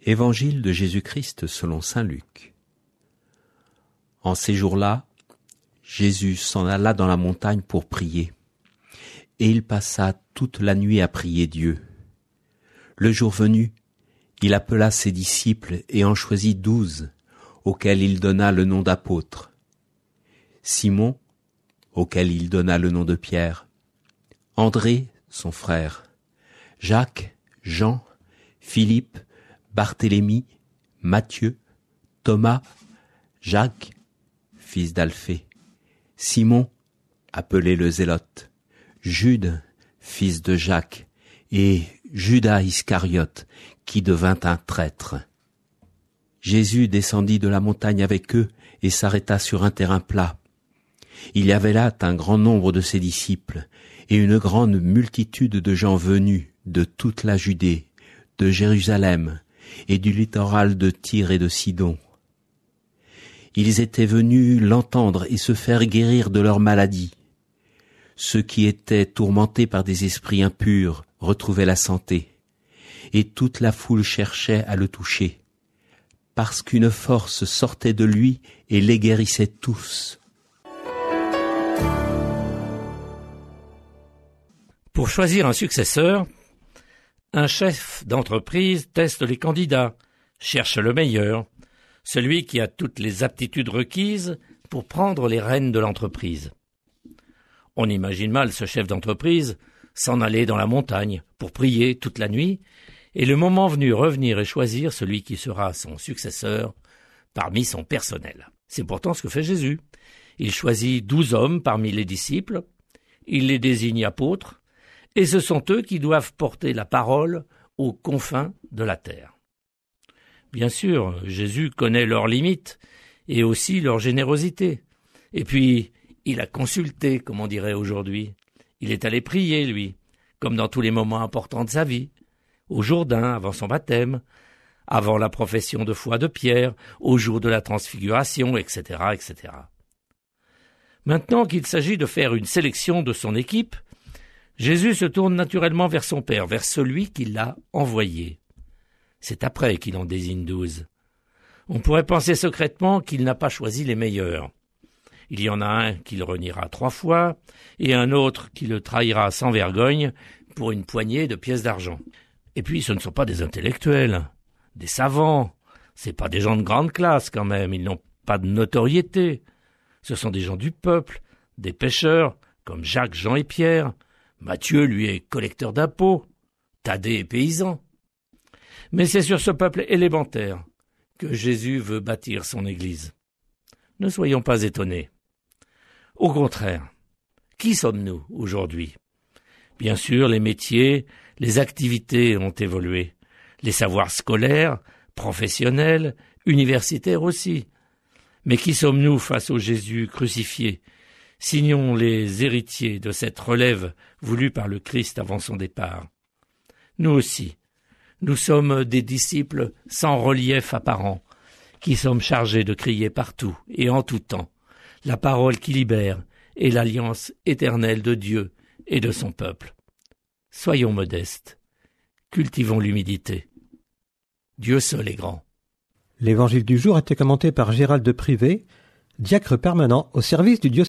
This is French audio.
Évangile de Jésus-Christ selon saint Luc. En ces jours-là, Jésus s'en alla dans la montagne pour prier, et il passa toute la nuit à prier Dieu. Le jour venu, il appela ses disciples et en choisit 12, auxquels il donna le nom d'apôtres. Simon, auquel il donna le nom de Pierre, André, son frère, Jacques, Jean, Philippe, Barthélemy, Matthieu, Thomas, Jacques, fils d'Alphée, Simon, appelé le Zélote, Jude, fils de Jacques, et Judas Iscariote, qui devint un traître. Jésus descendit de la montagne avec eux et s'arrêta sur un terrain plat. Il y avait là un grand nombre de ses disciples et une grande multitude de gens venus de toute la Judée, de Jérusalem et du littoral de Tyr et de Sidon. Ils étaient venus l'entendre et se faire guérir de leur maladie. Ceux qui étaient tourmentés par des esprits impurs retrouvaient la santé, et toute la foule cherchait à le toucher, parce qu'une force sortait de lui et les guérissait tous. Pour choisir un successeur, un chef d'entreprise teste les candidats, cherche le meilleur, celui qui a toutes les aptitudes requises pour prendre les rênes de l'entreprise. On imagine mal ce chef d'entreprise s'en aller dans la montagne pour prier toute la nuit et le moment venu revenir et choisir celui qui sera son successeur parmi son personnel. C'est pourtant ce que fait Jésus. Il choisit 12 hommes parmi les disciples, il les désigne apôtres, et ce sont eux qui doivent porter la parole aux confins de la terre. Bien sûr, Jésus connaît leurs limites et aussi leur générosité. Et puis, il a consulté, comme on dirait aujourd'hui. Il est allé prier, lui, comme dans tous les moments importants de sa vie, au Jourdain, avant son baptême, avant la profession de foi de Pierre, au jour de la transfiguration, etc., etc. Maintenant qu'il s'agit de faire une sélection de son équipe, Jésus se tourne naturellement vers son Père, vers celui qui l'a envoyé. C'est après qu'il en désigne 12. On pourrait penser secrètement qu'il n'a pas choisi les meilleurs. Il y en a un qui le reniera 3 fois, et un autre qui le trahira sans vergogne pour une poignée de pièces d'argent. Et puis ce ne sont pas des intellectuels, des savants, c'est pas des gens de grande classe quand même, ils n'ont pas de notoriété. Ce sont des gens du peuple, des pêcheurs, comme Jacques, Jean et Pierre. Matthieu, lui, est collecteur d'impôts, Thaddée est paysan. Mais c'est sur ce peuple élémentaire que Jésus veut bâtir son Église. Ne soyons pas étonnés. Au contraire, qui sommes-nous aujourd'hui? Bien sûr, les métiers, les activités ont évolué, les savoirs scolaires, professionnels, universitaires aussi. Mais qui sommes-nous face au Jésus crucifié? Signons les héritiers de cette relève voulue par le Christ avant son départ. Nous aussi, nous sommes des disciples sans relief apparent, qui sommes chargés de crier partout et en tout temps la parole qui libère et l'alliance éternelle de Dieu et de son peuple. Soyons modestes, cultivons l'humilité. Dieu seul est grand. L'évangile du jour a été commenté par Gérald de Privé, diacre permanent au service du diocèse